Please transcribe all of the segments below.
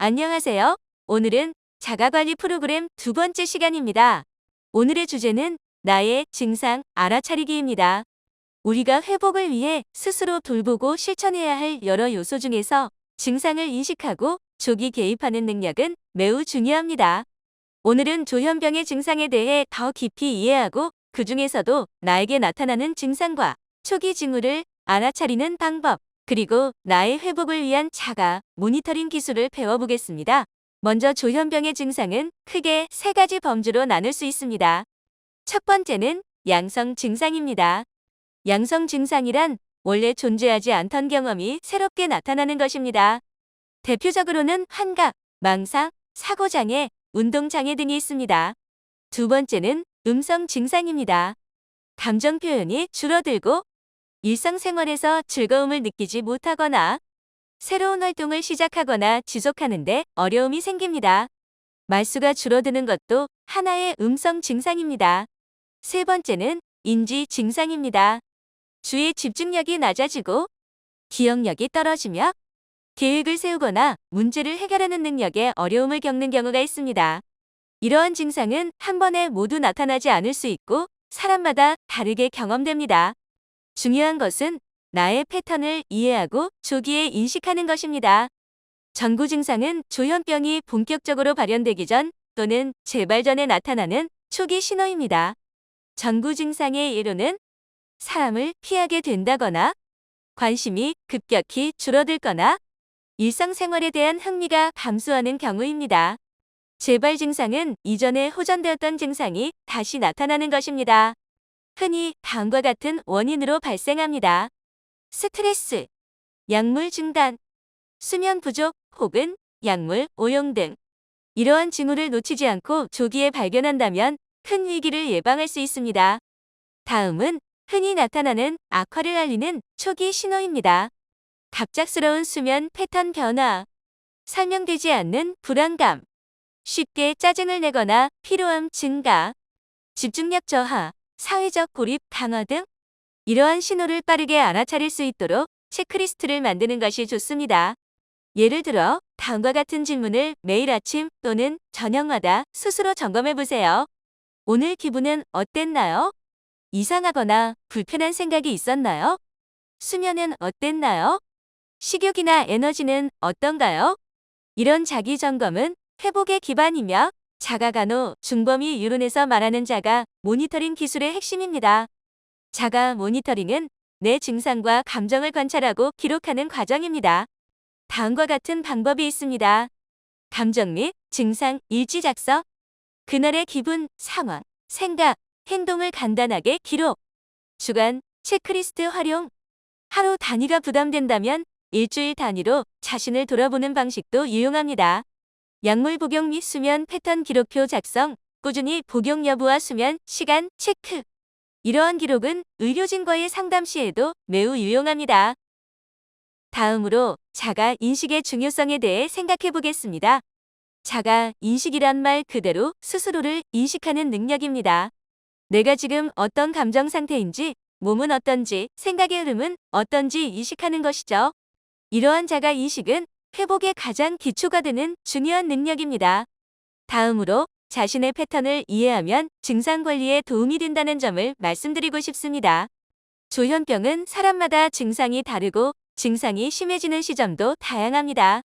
안녕하세요. 오늘은 자가관리 프로그램 두 번째 시간입니다. 오늘의 주제는 나의 증상 알아차리기입니다. 우리가 회복을 위해 스스로 돌보고 실천해야 할 여러 요소 중에서 증상을 인식하고 조기 개입하는 능력은 매우 중요합니다. 오늘은 조현병의 증상에 대해 더 깊이 이해하고 그 중에서도 나에게 나타나는 증상과 초기 징후를 알아차리는 방법, 그리고 나의 회복을 위한 자가 모니터링 기술을 배워보겠습니다. 먼저 조현병의 증상은 크게 세 가지 범주로 나눌 수 있습니다. 첫 번째는 양성 증상입니다. 양성 증상이란 원래 존재하지 않던 경험이 새롭게 나타나는 것입니다. 대표적으로는 환각, 망상, 사고장애, 운동장애 등이 있습니다. 두 번째는 음성 증상입니다. 감정 표현이 줄어들고 일상생활에서 즐거움을 느끼지 못하거나 새로운 활동을 시작하거나 지속하는데 어려움이 생깁니다. 말수가 줄어드는 것도 하나의 음성 증상입니다. 세 번째는 인지 증상입니다. 주의 집중력이 낮아지고 기억력이 떨어지며 계획을 세우거나 문제를 해결하는 능력에 어려움을 겪는 경우가 있습니다. 이러한 증상은 한 번에 모두 나타나지 않을 수 있고 사람마다 다르게 경험됩니다. 중요한 것은 나의 패턴을 이해하고 조기에 인식하는 것입니다. 전구 증상은 조현병이 본격적으로 발현되기 전 또는 재발 전에 나타나는 초기 신호입니다. 전구 증상의 예로는 사람을 피하게 된다거나 관심이 급격히 줄어들거나 일상생활에 대한 흥미가 감소하는 경우입니다. 재발 증상은 이전에 호전되었던 증상이 다시 나타나는 것입니다. 흔히 다음과 같은 원인으로 발생합니다. 스트레스, 약물 중단, 수면 부족 혹은 약물 오용 등. 이러한 징후를 놓치지 않고 조기에 발견한다면 큰 위기를 예방할 수 있습니다. 다음은 흔히 나타나는 악화를 알리는 초기 신호입니다. 갑작스러운 수면 패턴 변화, 설명되지 않는 불안감, 쉽게 짜증을 내거나 피로함 증가, 집중력 저하, 사회적 고립 강화 등 이러한 신호를 빠르게 알아차릴 수 있도록 체크리스트를 만드는 것이 좋습니다. 예를 들어 다음과 같은 질문을 매일 아침 또는 저녁마다 스스로 점검해 보세요. 오늘 기분은 어땠나요? 이상하거나 불편한 생각이 있었나요? 수면은 어땠나요? 식욕이나 에너지는 어떤가요? 이런 자기 점검은 회복의 기반이며 자가간호 중범위 이론에서 말하는 자가 모니터링 기술의 핵심입니다. 자가 모니터링은 내 증상과 감정을 관찰하고 기록하는 과정입니다. 다음과 같은 방법이 있습니다. 감정 및 증상 일지 작성, 그날의 기분, 상황, 생각, 행동을 간단하게 기록, 주간 체크리스트 활용, 하루 단위가 부담된다면 일주일 단위로 자신을 돌아보는 방식도 유용합니다. 약물 복용 및 수면 패턴 기록표 작성, 꾸준히 복용 여부와 수면 시간 체크. 이러한 기록은 의료진과의 상담 시에도 매우 유용합니다. 다음으로 자가 인식의 중요성에 대해 생각해 보겠습니다. 자가 인식이란 말 그대로 스스로를 인식하는 능력입니다. 내가 지금 어떤 감정 상태인지, 몸은 어떤지, 생각의 흐름은 어떤지 인식하는 것이죠. 이러한 자가 인식은 회복의 가장 기초가 되는 중요한 능력입니다. 다음으로 자신의 패턴을 이해하면 증상 관리에 도움이 된다는 점을 말씀드리고 싶습니다. 조현병은 사람마다 증상이 다르고 증상이 심해지는 시점도 다양합니다.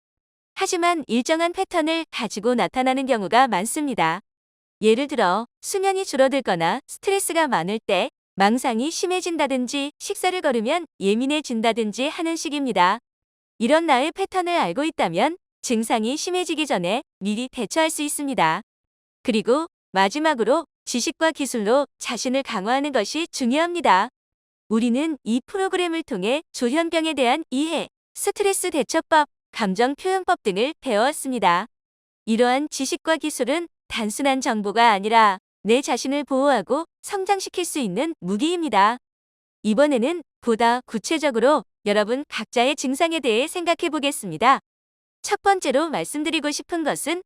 하지만 일정한 패턴을 가지고 나타나는 경우가 많습니다. 예를 들어 수면이 줄어들거나 스트레스가 많을 때 망상이 심해진다든지 식사를 거르면 예민해진다든지 하는 식입니다. 이런 나의 패턴을 알고 있다면 증상이 심해지기 전에 미리 대처할 수 있습니다. 그리고 마지막으로 지식과 기술로 자신을 강화하는 것이 중요합니다. 우리는 이 프로그램을 통해 조현병에 대한 이해, 스트레스 대처법, 감정 표현법 등을 배워왔습니다. 이러한 지식과 기술은 단순한 정보가 아니라 내 자신을 보호하고 성장시킬 수 있는 무기입니다. 이번에는 보다 구체적으로 여러분 각자의 증상에 대해 생각해 보겠습니다. 첫 번째로 말씀드리고 싶은 것은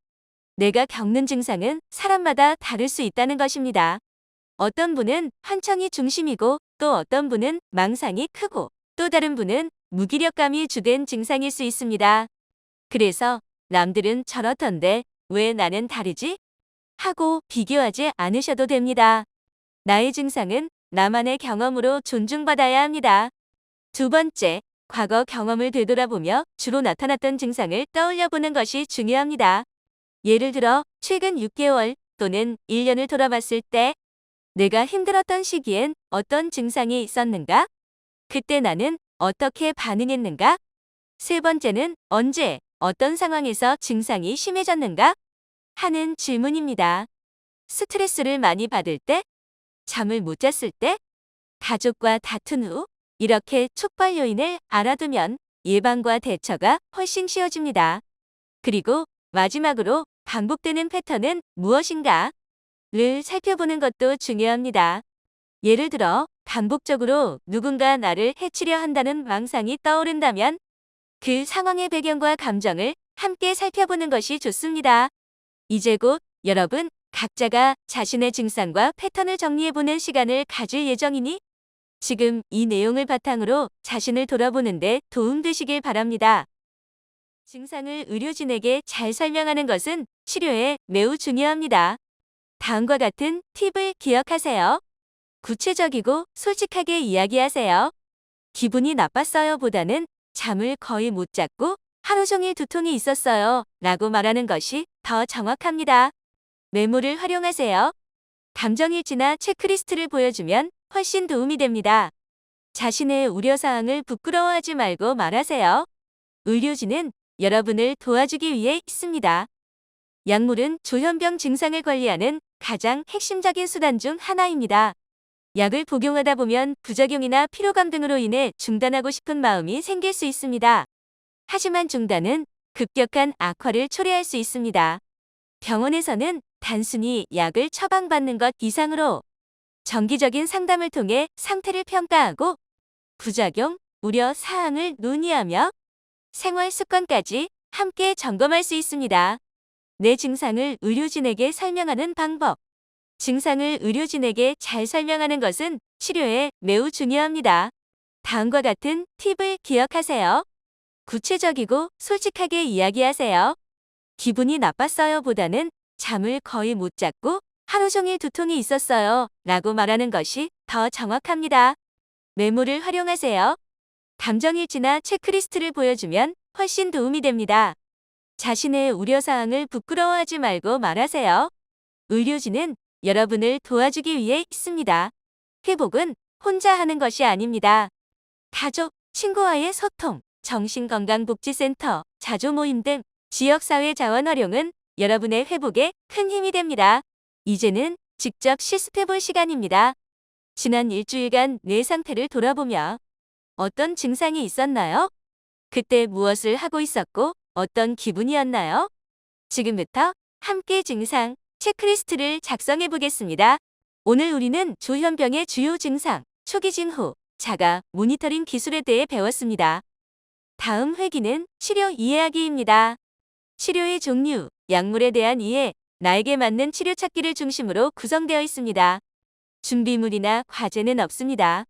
내가 겪는 증상은 사람마다 다를 수 있다는 것입니다. 어떤 분은 환청이 중심이고 또 어떤 분은 망상이 크고 또 다른 분은 무기력감이 주된 증상일 수 있습니다. 그래서 남들은 저렇던데 왜 나는 다르지? 하고 비교하지 않으셔도 됩니다. 나의 증상은 나만의 경험으로 존중받아야 합니다. 두 번째, 과거 경험을 되돌아보며 주로 나타났던 증상을 떠올려 보는 것이 중요합니다. 예를 들어, 최근 6개월 또는 1년을 돌아봤을 때 내가 힘들었던 시기엔 어떤 증상이 있었는가? 그때 나는 어떻게 반응했는가? 세 번째는 언제, 어떤 상황에서 증상이 심해졌는가? 하는 질문입니다. 스트레스를 많이 받을 때, 잠을 못 잤을 때, 가족과 다툰 후, 이렇게 촉발 요인을 알아두면 예방과 대처가 훨씬 쉬워집니다. 그리고 마지막으로 반복되는 패턴은 무엇인가? 를 살펴보는 것도 중요합니다. 예를 들어, 반복적으로 누군가 나를 해치려 한다는 망상이 떠오른다면 그 상황의 배경과 감정을 함께 살펴보는 것이 좋습니다. 이제 곧 여러분 각자가 자신의 증상과 패턴을 정리해보는 시간을 가질 예정이니 지금 이 내용을 바탕으로 자신을 돌아보는데 도움되시길 바랍니다. 증상을 의료진에게 잘 설명하는 것은 치료에 매우 중요합니다. 다음과 같은 팁을 기억하세요. 구체적이고 솔직하게 이야기하세요. 기분이 나빴어요 보다는 잠을 거의 못 잤고 하루 종일 두통이 있었어요 라고 말하는 것이 더 정확합니다. 메모를 활용하세요. 감정일지나 체크리스트를 보여주면 훨씬 도움이 됩니다. 자신의 우려사항을 부끄러워하지 말고 말하세요. 의료진은 여러분을 도와주기 위해 있습니다. 약물은 조현병 증상을 관리하는 가장 핵심적인 수단 중 하나입니다. 약을 복용하다 보면 부작용이나 피로감 등으로 인해 중단하고 싶은 마음이 생길 수 있습니다. 하지만 중단은 급격한 악화를 초래할 수 있습니다. 병원에서는 단순히 약을 처방받는 것 이상으로 정기적인 상담을 통해 상태를 평가하고 부작용, 우려 사항을 논의하며 생활 습관까지 함께 점검할 수 있습니다. 내 증상을 의료진에게 설명하는 방법. 증상을 의료진에게 잘 설명하는 것은 치료에 매우 중요합니다. 다음과 같은 팁을 기억하세요. 구체적이고 솔직하게 이야기하세요. 기분이 나빴어요 보다는 잠을 거의 못 잤고 하루 종일 두통이 있었어요 라고 말하는 것이 더 정확합니다. 메모를 활용하세요. 감정일지나 체크리스트를 보여주면 훨씬 도움이 됩니다. 자신의 우려사항을 부끄러워하지 말고 말하세요. 의료진은 여러분을 도와주기 위해 있습니다. 회복은 혼자 하는 것이 아닙니다. 가족, 친구와의 소통, 정신건강복지센터, 자조모임 등 지역사회 자원 활용은 여러분의 회복에 큰 힘이 됩니다. 이제는 직접 실습해볼 시간입니다. 지난 일주일간 뇌 상태를 돌아보며 어떤 증상이 있었나요? 그때 무엇을 하고 있었고 어떤 기분이었나요? 지금부터 함께 증상 체크리스트를 작성해 보겠습니다. 오늘 우리는 조현병의 주요 증상, 초기 징후, 자가 모니터링 기술에 대해 배웠습니다. 다음 회기는 치료 이해하기입니다. 치료의 종류, 약물에 대한 이해, 나에게 맞는 치료 찾기를 중심으로 구성되어 있습니다. 준비물이나 과제는 없습니다.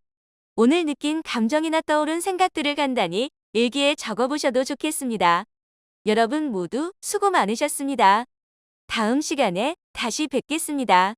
오늘 느낀 감정이나 떠오른 생각들을 간단히 일기에 적어보셔도 좋겠습니다. 여러분 모두 수고 많으셨습니다. 다음 시간에 다시 뵙겠습니다.